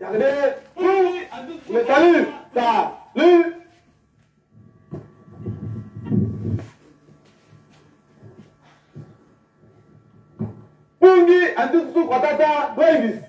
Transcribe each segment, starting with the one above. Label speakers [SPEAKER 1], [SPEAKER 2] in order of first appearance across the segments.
[SPEAKER 1] Salut. Salut. Pungi antutu kwatata Davis.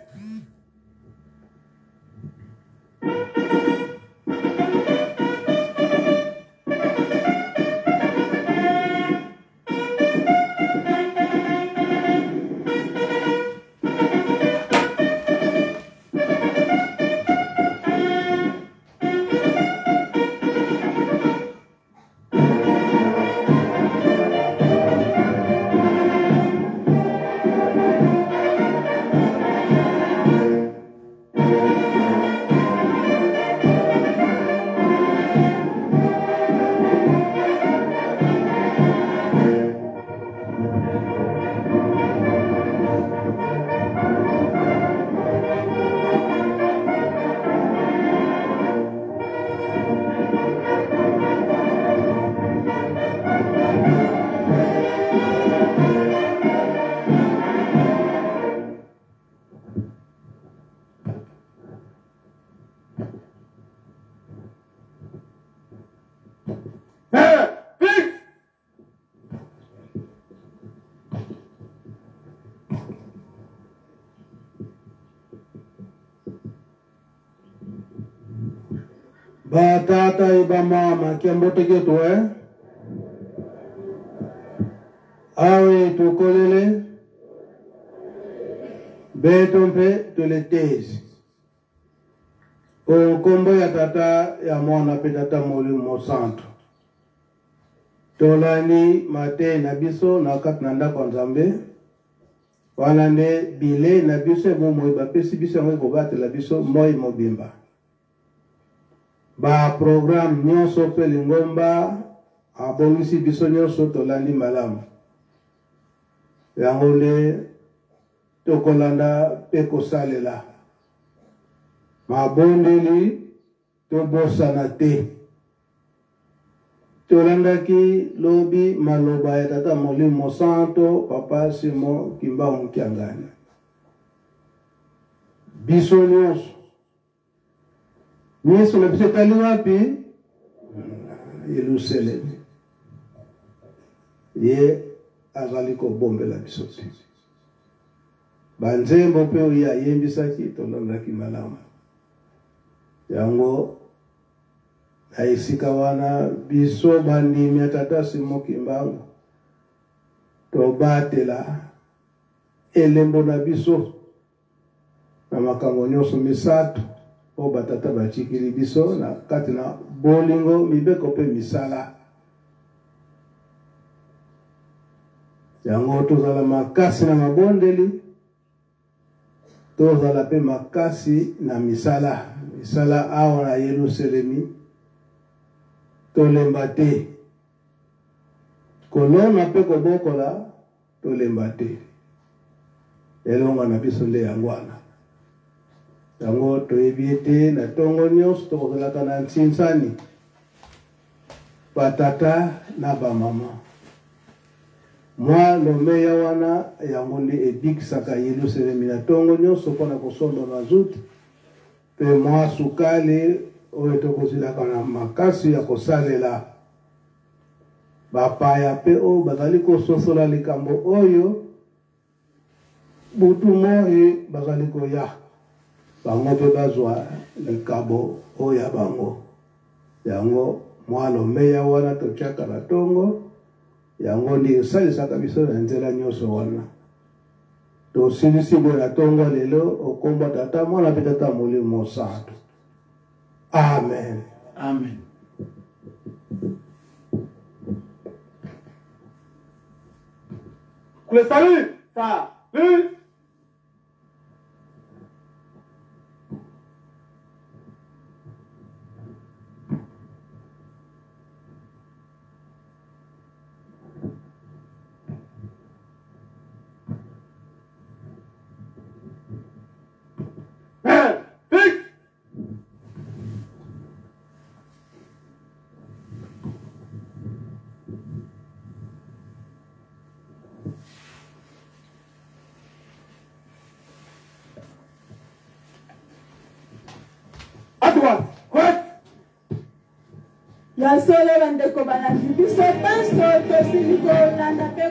[SPEAKER 1] Ba tata iba mama kiambote ketu awe tukolele betompe tuletezi o kombo ya tata ya mwana pe tata molimo santo tolani mate na biso na kat na ndako nzambe wana nde bile na biso bomo bapesi biso ngo kobatela biso moi mobimba ba programme nyonso pe lingomba abongisi biso nyonso tolandi malamu yango nde tokolanda pe kosalela mabondeli tobosana te tolandaki lobi maloba ya tata molimo santo papa Simon Kimbangu Kiangani biso nyonso Yesu na biso tali wapi Yerusalemu ye azali kobombela biso te banzembo pe oyo ayembisaki tolandaki malamu yango na esika wana biso bandimi ya tata Simon Kimbangu tobatela elembo na biso na makambo nyonso misato o batata bachikili biso na kati na bolingo mibeko pe misala yango tozala makasi na mabondeli tozala pe makasi na misala awa na Yerusalemi tolemba te kolona pe kobokola tolemba te elonga na biso nde yango wana yango toyebi ete na tongo nyonso tokozalaka na ntsinsani batata na bamama mwa lomeya wana yango nde ebikisaka Yerusalemi na tongo nyonso mpona kosomba mazuti pe mwa sukali oyo tokozilaka na makasi ya kosalela bapaya pe oyo bazali kososola likambo oyo butu moi bazali koya bango pe bazwa likabo oyo ya bango yango mwa lomeya wana totyaka na tongo yango ndi esalisaka biso na nzela nyonso wana tosilisi boye na tongo lelo okomba tata mwana pe tata molimo santo amen
[SPEAKER 2] Amen.
[SPEAKER 1] Salut. Salut.
[SPEAKER 2] ya solo bandeko balandi biso paso tosili kolanda mpe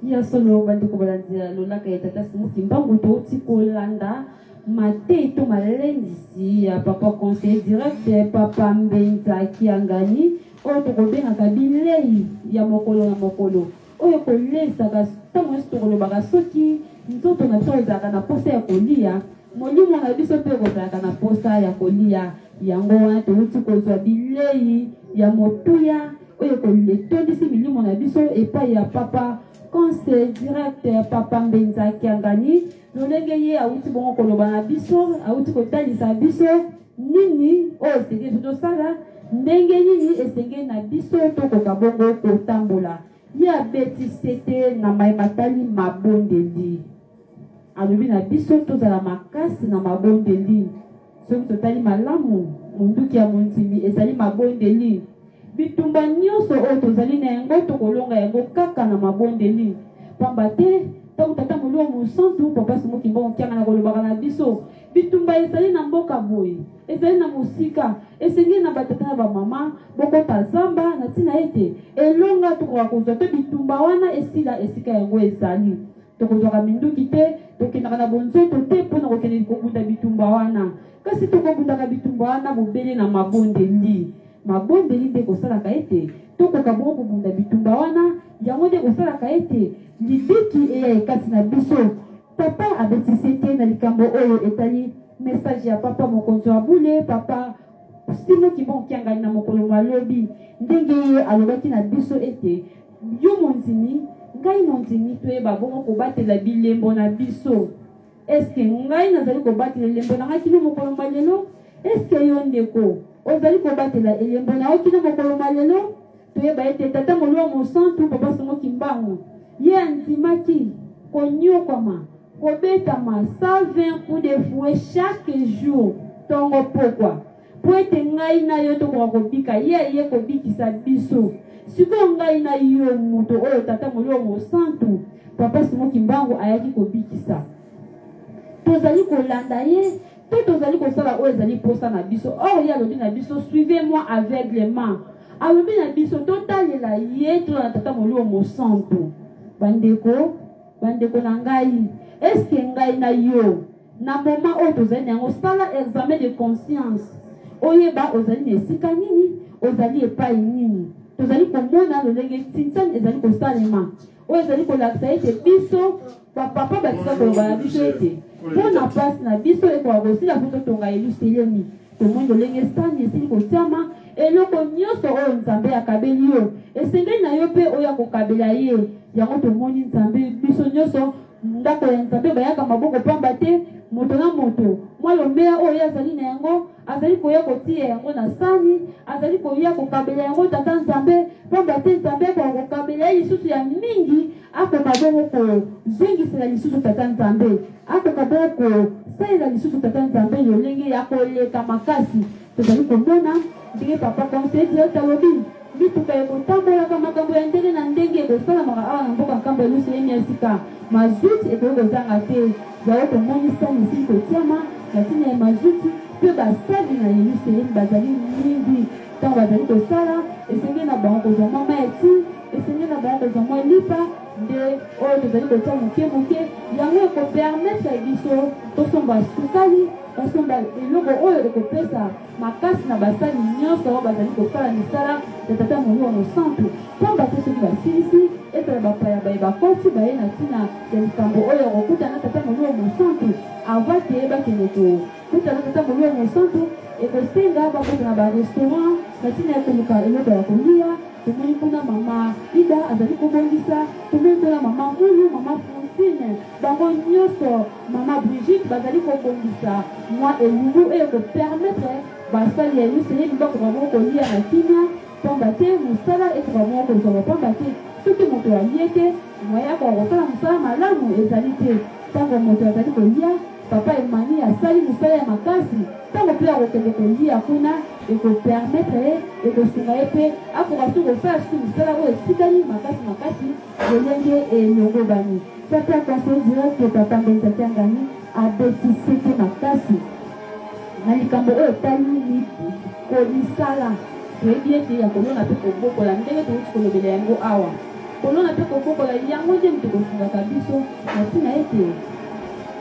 [SPEAKER 3] ya solo bandeko balandi lolaka ya tata Simuki Mbangu touti kolanda mate to malendisi ya papa conseiller direct papa Mbenza Kiangani oyo tokobengaka bilei ya mokolo na mokolo oyo kolesaka ntango nyonso tokolobaka soki nzoto na biso ezalaka na posa ya kolia molimo na biso mpe kozalaka na posa ya kolia yango wana touti kozwa bilei ya motuya oyo koletondisi milimo na biso epai ya papa conseiller direct papa Mbenza Kiangani lolenge ye awuti bongo koloba na biso awuti kotalisa biso nini oyo esenge tosala ndenge nini esenge na biso tokoka bongo kotambola ye abetisi te na matali mabondeli alobi na biso tozala makasi na mabondeli soki totali malamu monduki ya mondimi ezali mabondeli bitumba nyonso oyo tozali na yango tokolonga yango kaka na mabondeli pamba te ntango tata molio mosantu papa Simuki Mbangu Kianga na kolobaka na biso bitumba ezali na mboka boye ezali na mosika esengeli na batata na bamama bokota zamba na ntina ete elonga tokoka kozwa te bitumba wana esila esika yango ezali tokozwaka minduki te tokendaka na bonzoto te mpona kokende kobunda bitumba wana kasi tokobundaka bitumba wana bobele na mabondeli mabondeli nde kosalaka ete tokoka bongo kobunda bitumba wana yango nde kosalaka ete libiki eya kati na biso papa abetisi te na likambo oyo etali message ya papa mokonzi wa bule papa Simuki Mbangu Kianga na mokolo malobi ndenge ye alobaki na biso ete yo mondimi ngai mondimi toyeba bongo kobatela bilembo na biso eske ngai nazali kobatela elembo na ngai kino mokolo malelo eske yo ndeko ozali kobatela elembo na yo kino mokolo malelo toyeba ete tata molio mosantu papa Simuki Mbangu ye andimaki konyokwama kobetama 120 coups de fouet chaque jour tongo pokwa po ete ngai na yo tokoka kobika ye kobikisa biso sikoyo ngai na yo moto oyo tata molio mosantu papa Simuki Mbangu ayaki kobikisa tozali kolanda ye to tozali kosala oyo ezali posa na biso oyo ye alobi na biso suivez moi aveuglement alobi na biso totalela ye tolanda tata molio mosantu bandeko na ngai eske ngai na yo na moma oyo tozali na yango sala examen de conscience oyeba ozali na esika nini ozali epai nini tozali komona lolenge tintani ezali kosalema oyo ezali kolakisa ete biso bapapa batika koloba na biso ete mpona mpasi na biso ekoka kosila po totonga Yelusalemi tomoni lolenge sani esili kotiama eloko nyonso oyo nzambe akabeli yo esengeli na yo mpe oyo akokabela ye yango tomoni nzambe biso nyonso ndako ya nzambe bayaka maboko pamba te moto na moto mwa lombeya oyo azali na yango azali koya kotia yango na sani azali koya kokabela yango tata nzambe pamba te nzambe akoka kokabela ye lisusu ya mingi akoka bongo kozongisela lisusu tata nzambe akoka bongo kosalela lisusu tata nzambe lolenge ya koleka makasi tozali komona ndenge papa conseiller direct alobi mituka ekotambolaka makambo ya ndenge na ndenge ekosalamaka awa na mboka nkambo ya Yelusalemi ya sika mazuti ekoki kozanga te yango tomoni sani esili kotiama na ntina ya mazuti mpe basali na Yelusalemi bazali mingi ntango bazali kosala esengeli na bango kozwa mwa maeti esengeli na bango kozwa mwa lipa nde oyo tozali kotia moke yango ekopermetre biso tosomba sukali basomba eloko oyo ekopesa makasi na basali nyonso oyo bazali kosala misala ya tata molio mosantu pamba te soki basilisi ezala bapaya baye bakoti baye na ntina ya likambo oyo ekokutana tata molio mosantu ava te bakende kokutana tata molio mosantu ekosenga bakota na barestaurant na ntina ya koluka eloko ya kolia tomoni kuna mama Ida azali kobongisa tomoni kuna mama Mulu mama Francine bango nyonso mama Brigitte bazali kobongisa mwa elungu oyo ekopermetre basali ya Yelusalemi bakoka bongo kolia na kimia pamba te mosala ekoka bongo kozwaka pamba te soki moto alie te moya akoka kosala mosala malamu ezali te ntango moto azali kolia papa Emani asali mosala ya makasi ntango mpe akokende kolia kuna ekopermetre ye ekosunga ye mpe akoka so kosala soki mosala oyo etikali makasi lolenge elongobani papa conseiller direct papa Mbenza Kiangani abetisi te makasi na likambo oyo etali lipi kolisala toyebi ete ya kolona mpe kobokola ndenge touti kolobela yango awa kolona mpe kobokola yango nde moto kofungaka biso na ntina ete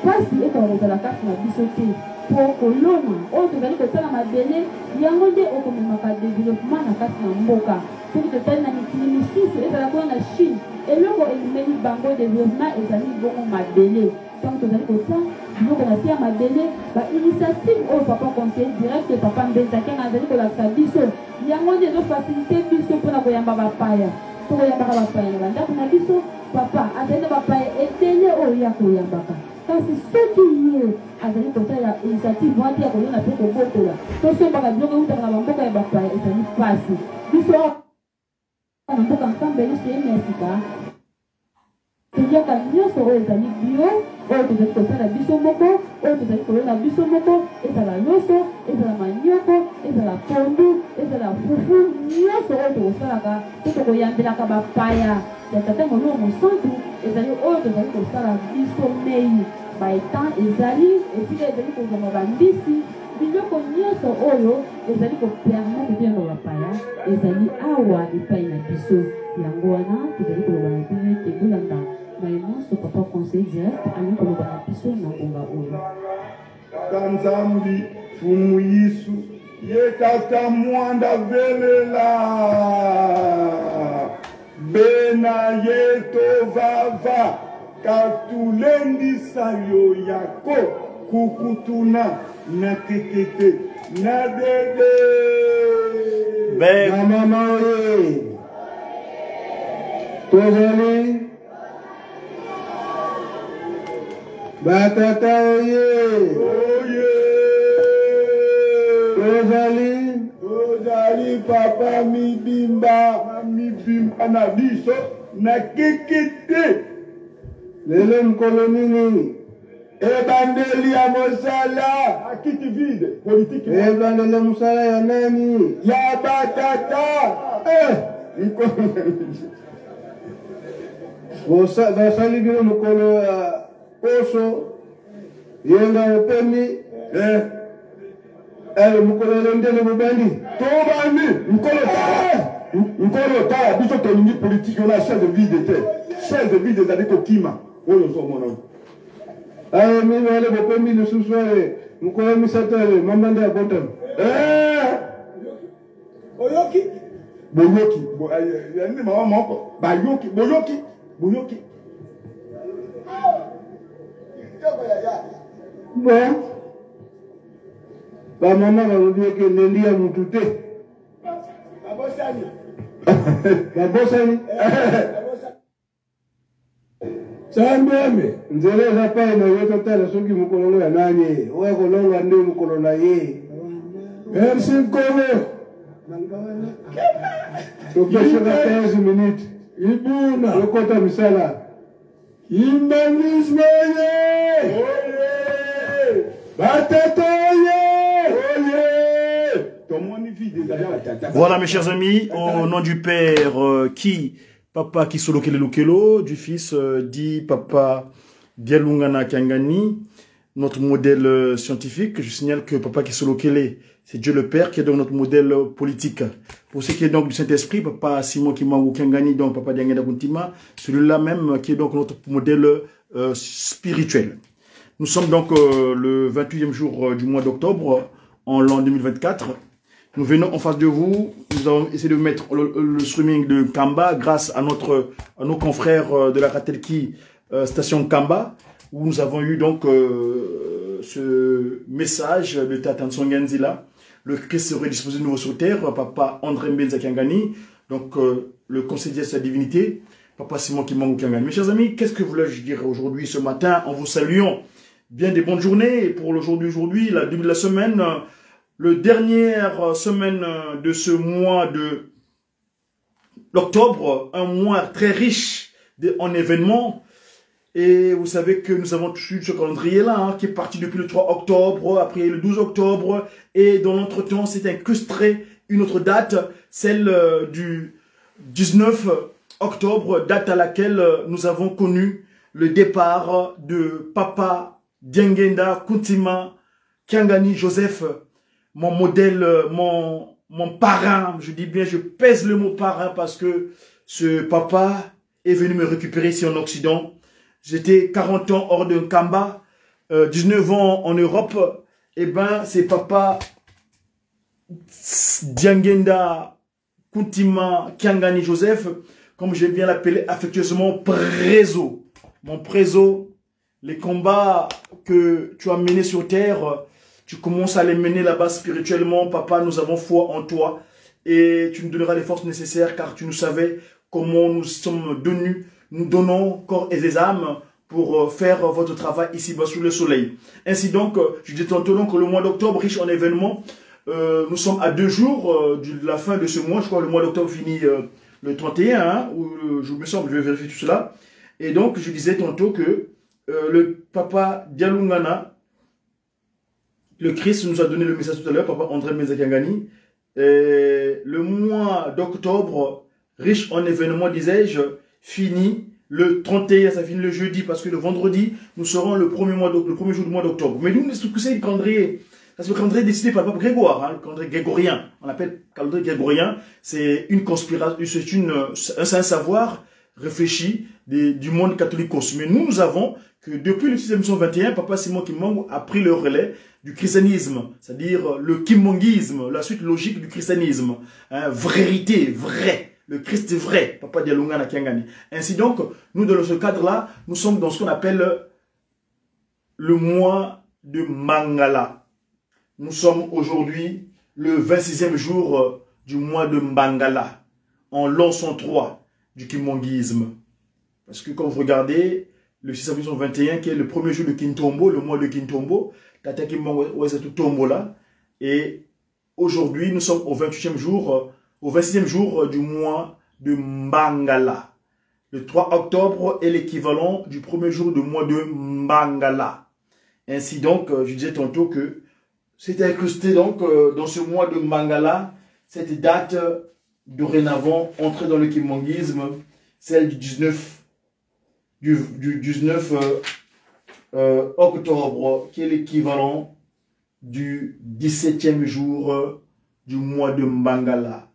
[SPEAKER 3] pasi ekaka kozala kati na biso te po kolona oyo tozali kotala mabele yango nde okomemaka développement na kati na mboka soki totali na mikili misusu ezala kuna na Chine eloko elimeli bango développement ezali bongo mabele ntango tozali kota biloko na se ya mabele bainitiative oyo papa conseil direct papa Mbenzakanga azali kolakisa biso yango nde ezofasilite biso mpona koyamba bapaya tokoyambaka bapaya na bandako na biso papa azali na bapaya etele oyo ya koyambaka kasi soki ye azali kotala initiative wana ya kolona mpe kobotola tosombaka biloko eutaka na bamboka ya bapaya ezali pasi biso na mboka nkambeli soyemi ya sika toyaka nyonso oyo ezali bio oyo tozali kosala biso moko oyo tozali kolona biso moko ezala loso ezala manioko ezala pondu ezala fufu nyonso oyo tokosalaka to tokoyambelaka bapaya ya tata molongo mosantu ezali oyo tozali kosala biso mei baetan ezali esika ezali kozoma bambisi biloko nyonso oyo ezali kopermete bino bapaya ezali awa epai na biso yango wana tozali koloba na bino ete bolanda mayemonso papa conseil direct ali koloba na biso na ngonga oyo
[SPEAKER 4] kanzambi fumu yisu ye tata mwanda velela bena ye tovava katulendisa yo yako kukutuna na tekete na dede
[SPEAKER 1] na mama oye tozali batata oye
[SPEAKER 4] tozali papa mibimba na biso na kekete
[SPEAKER 1] lelo mkolo nini
[SPEAKER 4] ebandeli ya mosala akiti vide politiki
[SPEAKER 1] ebandeli mosala ya nani
[SPEAKER 4] ya batata
[SPEAKER 1] basali bino mokolo ya poso yenga opemi mokolo elondele mobandi
[SPEAKER 4] tobandi nkolo tala biso tolingi politiki ona chaise vide te chaise vide ezali kokima oyo ozomona
[SPEAKER 1] mibale bopemi lisusu mokolo misato mama nde abotama
[SPEAKER 4] boyoki yani mama moko boyoki
[SPEAKER 1] bon bamama balobi eke lendi ya mutu te babosani
[SPEAKER 4] sambeme
[SPEAKER 1] nzela eza pai na yo totala soki mokolongo ya nani oyo kolonga nde mokolo na ye
[SPEAKER 4] merci nkolo
[SPEAKER 1] topesaka 15 minutes
[SPEAKER 4] ibuna
[SPEAKER 1] okota misala
[SPEAKER 4] imbangisme oye batata oye
[SPEAKER 5] Voilà mes chers amis, au nom du père Papa Kisolo Kelelukelo, du fils dit Papa Dialungana Kangani, notre modèle scientifique. Je signale que Papa Kisolo Kele, c'est Dieu le Père qui est donc notre modèle politique. Pour ce qui est donc du Saint-Esprit, Papa Simon Kimawu Kangani, donc Papa Diangada Kuntima, celui-là même qui est donc notre modèle spirituel. Nous sommes donc le 28e jour du mois d'octobre en l'an 2024. Nous venons en face de vous. Nous avons essayé de mettre le streaming de Kamba grâce à nos confrères de la Katelki station Kamba, où nous avons eu donc ce message de Tata Nsongenzila, le Christ serait disposé de nouveau sur terre, Papa André Mbenzakangani, donc le conseiller de sa divinité, Papa Simon Kimangu Kangani. Mes chers amis, qu'est-ce que voulais-je dire aujourd'hui, ce matin, en vous saluant bien des bonnes journées pour aujourd'hui, la début de la semaine, le dernière semaine de ce mois de l'octobre, un mois très riche en événements. Et vous savez que nous avons eu ce calendrier-là, qui est parti depuis le 3 octobre, après le 12 octobre, et dans l'entretemps, s'est incrusté une autre date, celle du 19 octobre, date à laquelle nous avons connu le départ de Papa Diangenda Kuntima Kiangani Joseph, mon modèle, mon parrain, je dis bien, je pèse le mot parrain parce que ce papa est venu me récupérer ici en Occident. J'étais 40 ans hors de Kamba, 19 ans en Europe. Eh ben, c'est papa Diangenda Kuntima Kiangani Joseph, comme j'aime bien l'appeler affectueusement, Prézo. Mon Prézo, les combats que tu as menés sur terre, tu commences à les mener là-bas spirituellement. Papa, nous avons foi en toi et tu nous donneras les forces nécessaires car tu nous savais comment nous sommes donnus. Nous donnons corps et des âmes pour faire votre travail ici-bas sous le soleil. Ainsi donc, je dis tantôt donc le mois d'octobre, riche en événements. Nous sommes à 2 jours de la fin de ce mois. Je crois que le mois d'octobre finit le 31, hein, ou je me semble, je vais vérifier tout cela. Et donc, je disais tantôt que le papa Dialungana, le Christ nous a donné le message tout à l'heure, papa André Mezakangani. Le mois d'octobre, riche en événements, disais-je, finit le 31, ça finit le jeudi, parce que le vendredi, nous serons le premier jour du mois d'octobre. Mais nous, ce que c'est le calendrier. C'est le calendrier décidé par le pape Grégoire, hein, le calendrier grégorien. On l'appelle calendrier grégorien. C'est une conspiration, c'est un savoir réfléchi du monde catholique. Mais nous avons que depuis le 621, papa Simon Kimbangu a pris le relais du christianisme, c'est-à-dire le kimongisme, la suite logique du christianisme. Hein, vérité, vrai. Le Christ est vrai, papa Dialungana Kiangani. Ainsi donc, nous, dans ce cadre-là, nous sommes dans ce qu'on appelle le mois de Mangala. Nous sommes aujourd'hui le 26e jour du mois de Mangala, en l'an 103 du kimongisme. Parce que quand vous regardez le 621, qui est le premier jour de Kintombo, le mois de Kintombo, Tata Kimbangu, c'est tout tombo là. Et aujourd'hui, nous sommes au 28e jour, au 26e jour du mois de Mbangala. Le 3 octobre est l'équivalent du premier jour du mois de Mbangala. Ainsi donc, je disais tantôt que c'était incrusté donc dans ce mois de Mbangala, cette date dorénavant entrée dans le kimongisme, celle du 19 octobre, qui est l'équivalent du 17e jour du mois de Mbangala.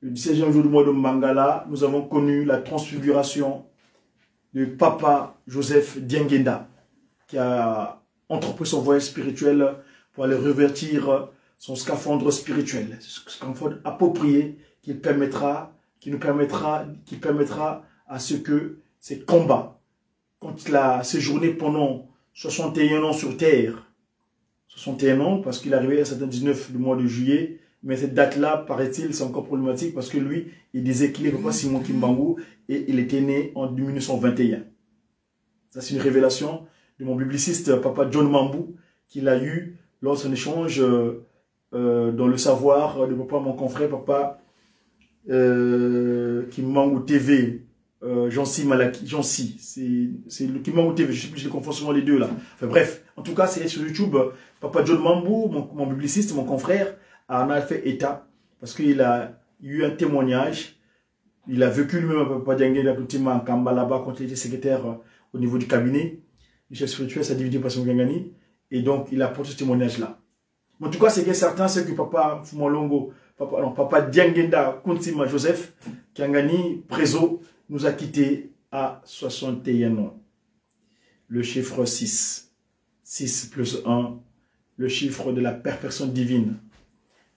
[SPEAKER 5] Le 17e jour du mois de Mangala, nous avons connu la transfiguration de papa Joseph Diangenda, qui a entrepris son voyage spirituel pour aller revêtir son scaphandre spirituel, ce scaphandre approprié qui permettra à ce que ces combats, quand il a séjourné pendant 61 ans sur terre, 61 ans, parce qu'il est arrivé à 19 du mois de juillet, mais cette date-là, paraît-il, c'est encore problématique parce que lui, il disait qu'il est papa Simon Kimbangu et il était né en 1921. Ça, c'est une révélation de mon bibliciste, papa John Mambou, qu'il a eu lors de son échange dans le savoir de papa, mon confrère, papa Kimbangu TV, Jansi Malaki, Jansi, c'est le Kimbangu TV, je sais plus, je les confonds souvent les deux là. Enfin bref, en tout cas, c'est sur YouTube, papa John Mambou, mon bibliciste, mon confrère, en a fait état, parce qu'il a eu un témoignage, il a vécu lui-même à Papa Diangenda en Kamba là-bas quand il était secrétaire au niveau du cabinet, du chef spirituel, sa divinité Passion Gangani, et donc il a porté ce témoignage-là. En tout cas, c'est que certains, c'est que papa Fumolongo, papa Diangenda Kuntima Joseph Kiangani Prézo nous a quittés à 61 ans. Le chiffre 6, 6 plus 1, le chiffre de la perfection divine.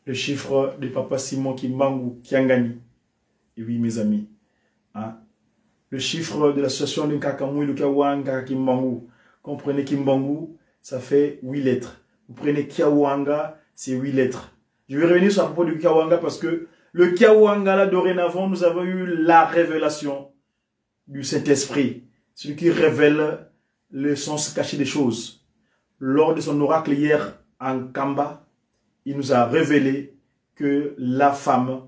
[SPEAKER 5] Le chiffre de papa Simon Kimbangu Kiangani. Et oui, mes amis. Hein? Le chiffre de l'association de Kakamou et de Kiawanga Kimbangu. Comprenez Kimbangu, ça fait 8 lettres. Vous prenez Kiawanga, c'est 8 lettres. Je vais revenir sur la propos du Kiawanga parce que le Kiawanga, là, dorénavant, nous avons eu la révélation du Saint-Esprit. Celui qui révèle le sens caché des choses. Lors de son oracle hier en Kamba, il nous a révélé que la femme,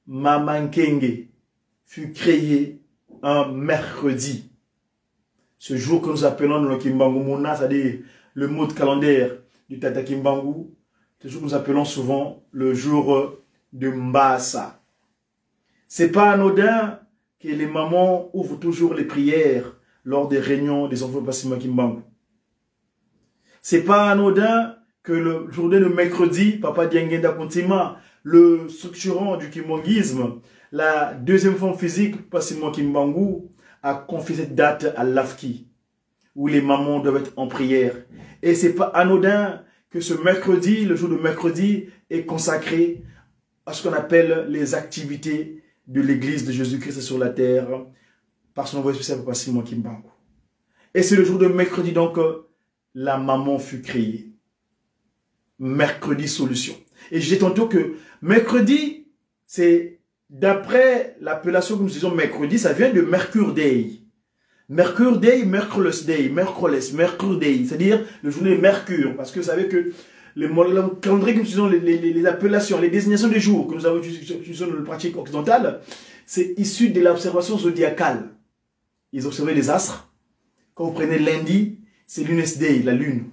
[SPEAKER 5] Maman Kenge, fut créée un mercredi. Ce jour que nous appelons dans le Kimbangu Mona, c'est-à-dire le mot de calendaire du Tata Kimbangu, ce jour que nous appelons souvent le jour de Mbasa. C'est pas anodin que les mamans ouvrent toujours les prières lors des réunions des enfants de Simon Kimbangu. C'est pas anodin que le journée de mercredi, Papa Diengenda Kontima, le structurant du kimbongisme, la deuxième forme physique, Passimo Kimbangu, a confié cette date à l'AFKI, où les mamans doivent être en prière. Et c'est pas anodin que ce mercredi, le jour de mercredi, est consacré à ce qu'on appelle les activités de l'Église de Jésus-Christ sur la terre, par son envoyé spécial Papa Simon Kimbangu. Et c'est le jour de mercredi donc que la maman fut créée. Mercredi solution. Et je disais tantôt que mercredi, c'est d'après l'appellation que nous disons mercredi, ça vient de Mercure Day. Mercure Day, Mercredi Day, Mercure Day, c'est-à-dire le journée de Mercure. Parce que vous savez que le calendrier que nous utilisons, les appellations, les désignations des jours que nous avons utilisées dans la pratique occidentale, c'est issu de l'observation zodiacale. Ils observaient les astres. Quand vous prenez lundi, c'est Lunes Day, la lune.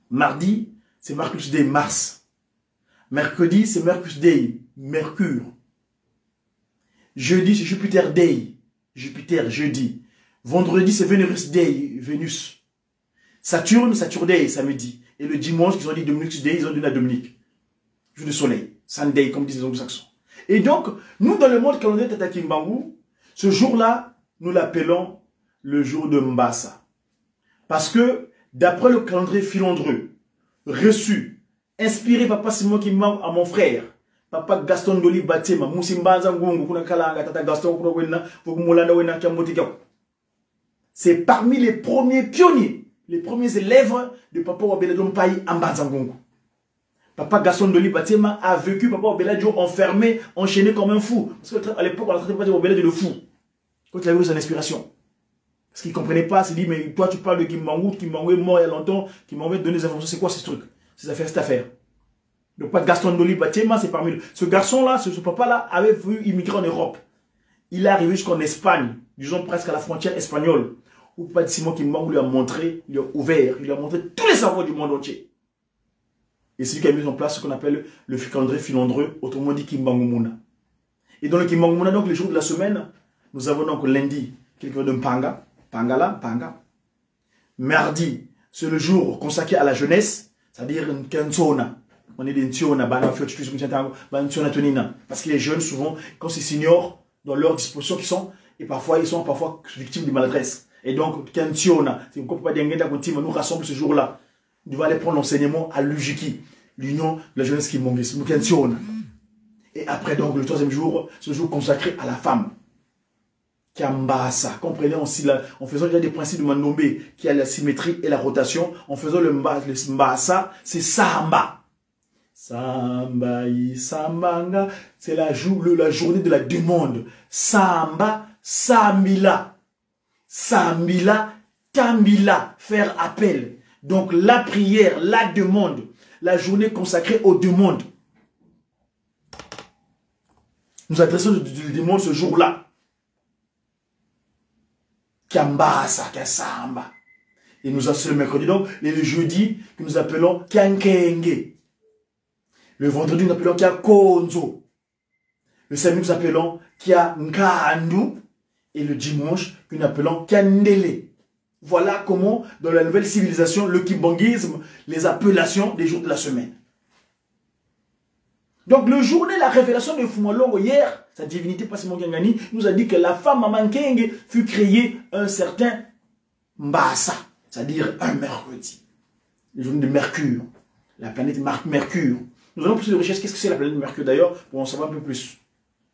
[SPEAKER 5] Mardi, c'est Mercus Day, Mars. Mercredi, c'est Mercus Day, Mercure. Jeudi, c'est Jupiter Day, Jupiter, jeudi. Vendredi, c'est Venus Day, Vénus. Saturne, Saturn Day, samedi. Et le dimanche, ils ont dit Dominicus Day, ils ont donné à Dominique. Jour de soleil, Sunday, comme disent les anglo-saxons. Et donc, nous, dans le monde calendrier Tata Kimbangu, ce jour-là, nous l'appelons le jour de Mbassa. Parce que, d'après le calendrier filandreux, reçu, inspiré Papa Simon Kimbangu à mon frère, Papa Gaston Doli Batema, Moussimbanza Ngungu, Kuna Kalanga, Tata Gaston, Kuna Wena, Fukumulanda Wena Kiamotikao. C'est parmi les premiers pionniers, les premiers élèves de Papa Wabeladjo Mpayi Ambanzangongo. Papa Gaston Doli Batema a vécu Papa Wabeladjo enfermé, enchaîné comme un fou. Parce qu'à l'époque, on a traité Papa Wabeladjo de fou. Quand il a vu son inspiration. Parce qu'il ne comprenait pas, il s'est dit, mais toi tu parles de Kimbangu est mort il y a longtemps, Kimbangu donné des informations, c'est quoi ce truc? Ces affaires, cette affaire. Donc pas Gaston Doli Batema, c'est parmi eux. Ce garçon-là, ce papa-là, avait vu immigrer en Europe. Il est arrivé jusqu'en Espagne, disons presque à la frontière espagnole, où Papa Simon Kimbangu lui a montré, lui a ouvert, il lui a montré tous les savoirs du monde entier. Et c'est lui qui a mis en place ce qu'on appelle le calendrier filandreux, autrement dit Kimbangu Muna. Et dans le Kimbangu Muna, donc les jours de la semaine, nous avons donc lundi, quelqu'un de Mpanga, Pangala, Panga. Mardi, c'est le jour consacré à la jeunesse, c'est-à-dire une Kensona. On est des Ntiona, parce que les jeunes, souvent, quand ils s'ignorent dans leurs dispositions qui sont, et parfois, ils sont parfois victimes de maladresse. Et donc, Kensona, c'est pourquoi Papa Diengenda Kontima nous rassemble ce jour-là. Nous allons aller prendre l'enseignement à l'UJIKI, l'Union de la jeunesse Kimbongis, Kensona. Et après, donc, le troisième jour, ce jour consacré à la femme. Kiambasa, comprenez aussi là, en faisant déjà des principes de Mandombe, qui a la symétrie et la rotation, en faisant le Mbasa, c'est Samba. Samba, Sambanga, c'est la journée de la demande. Samba, Samila. Samila, Tambila, faire appel. Donc la prière, la demande, la journée consacrée aux demandes. Nous adressons le demande ce jour-là. Kiambasa, Kiasamba. Et nous avons le mercredi, donc, et le jeudi, que nous appelons Kiankenge. Le vendredi, nous appelons Kiakonzo. Le samedi, nous appelons Kiankandu. Et le dimanche, que nous appelons Kiandele. Voilà comment, dans la nouvelle civilisation, le kimbanguisme, les appellations des jours de la semaine. Donc, le journée, la révélation de Fumalongo, hier, sa divinité Passimo Kiangani, nous a dit que la femme Maman Kenge fut créée un certain Mbassa, c'est-à-dire un mercredi. Le journée de Mercure, la planète Mercure. Nous allons pousser de recherche, qu'est-ce que c'est la planète Mercure d'ailleurs, pour en savoir un peu plus.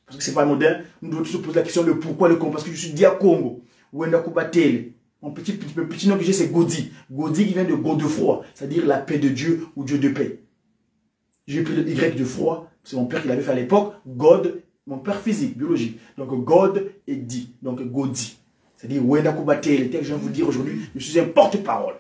[SPEAKER 5] Parce que c'est pas moderne, nous devons toujours poser la question de pourquoi le comment. Parce que je suis dit à Congo, Wenda Kubatele. Mon petit nom que j'ai, c'est Godi. Godi qui vient de Godefroy, c'est-à-dire la paix de Dieu ou Dieu de paix. J'ai pris le Y de froid, c'est mon père qui l'avait fait à l'époque, God, mon père physique, biologique. Donc God et Di, donc Godi. C'est-à-dire Wenda Kubatele, tel que je viens de vous dire aujourd'hui, je suis un porte-parole.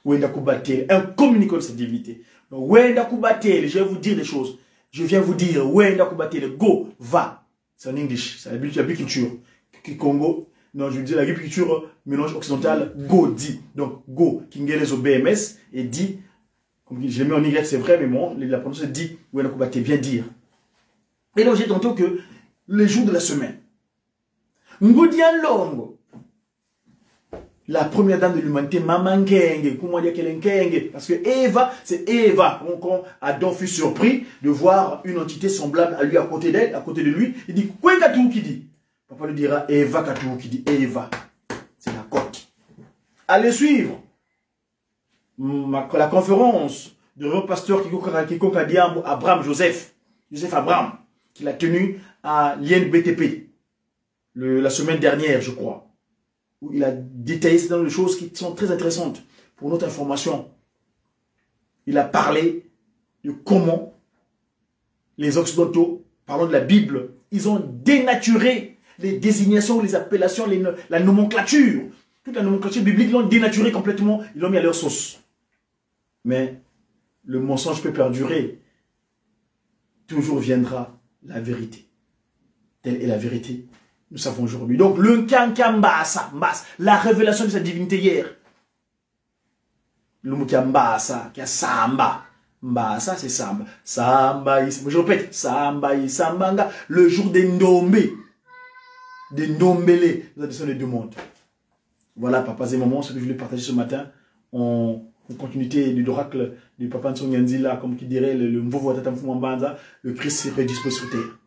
[SPEAKER 5] Wenda Kubatele, un communicant de cette divinité. Donc Wenda Kubatele, je vais vous dire des choses. Je viens vous dire, Wenda Kubatele, go, va. C'est en English, c'est l'agriculture. Congo, non, je veux dire l'agriculture mélange occidental, go, di. Donc go, Kingeles au BMS, et di, comme je l'ai mis en Y, c'est vrai, mais bon, la prononciation dit, Wenda Kubatele, bien dire. Et donc j'ai tantôt que les jours de la semaine. Ngodian Longo, la première dame de l'humanité, Maman Nkenge, comment dire qu'elle est Nkenge? Parce que Eva, c'est Eva. Quand Adam fut surpris de voir une entité semblable à lui à côté d'elle, à côté de lui, il dit, quoi Katou qui dit? Papa lui dira, Eva Katou qui dit, Eva. C'est la côte. Allez suivre la conférence de pasteur Kiko Kadiambo, Abraham Joseph Abraham, qu'il a tenu à l'INBTP la semaine dernière, je crois, où il a détaillé certaines choses qui sont très intéressantes pour notre information. Il a parlé de comment les Occidentaux, parlant de la Bible, ils ont dénaturé les désignations, les appellations, la nomenclature. Toute la nomenclature biblique, ils l'ont dénaturé complètement, ils l'ont mis à leur sauce. Mais le mensonge peut perdurer. Toujours viendra la vérité. Telle est la vérité. Nous savons aujourd'hui. Donc, le Nkankambasa, la révélation de sa divinité hier. Le Mukambasa, qui a Samba. Mbasa, c'est Samba. Samba, je répète, Samba, Sambanga, le jour des Ndombé. Des Ndombélé. Nous avons les deux mondes. Voilà, papas et mamans, ce que je voulais partager ce matin. En continuité de l'oracle du Papa Nsonyanzila, comme qui dirait le Mvovo Tatam Fumambanza, le Christ se redispose sur terre.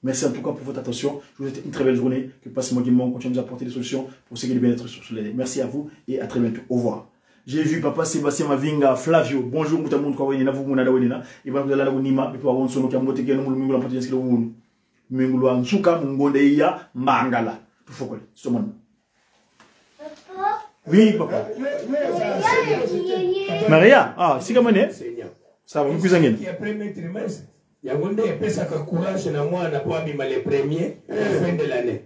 [SPEAKER 5] Merci en tout cas pour votre attention. Je vous souhaite une très belle journée. Que Passez-moi Guimon continue à nous apporter des solutions pour ce qui est le bien-être sur les. Merci à vous et à très bientôt. Au revoir. J'ai vu Papa Sébastien Mavinga, Flavio. Bonjour, Moutamoun Kawenina, vous Mounada Wenina. Et bien vous allez la Nima, et puis on sonne Kamote Geno Mungu la Patience Kilo Wun. Mungu Ansuka, Mungonde Iya, Mangala. Tout faut que ce monde. Oui, papa. Maria, ah, c'est comme ça va, vous cuisiner.
[SPEAKER 6] Il y a premier trimestre. Il y a un courage na moi, na pas mis les premiers à la fin de l'année.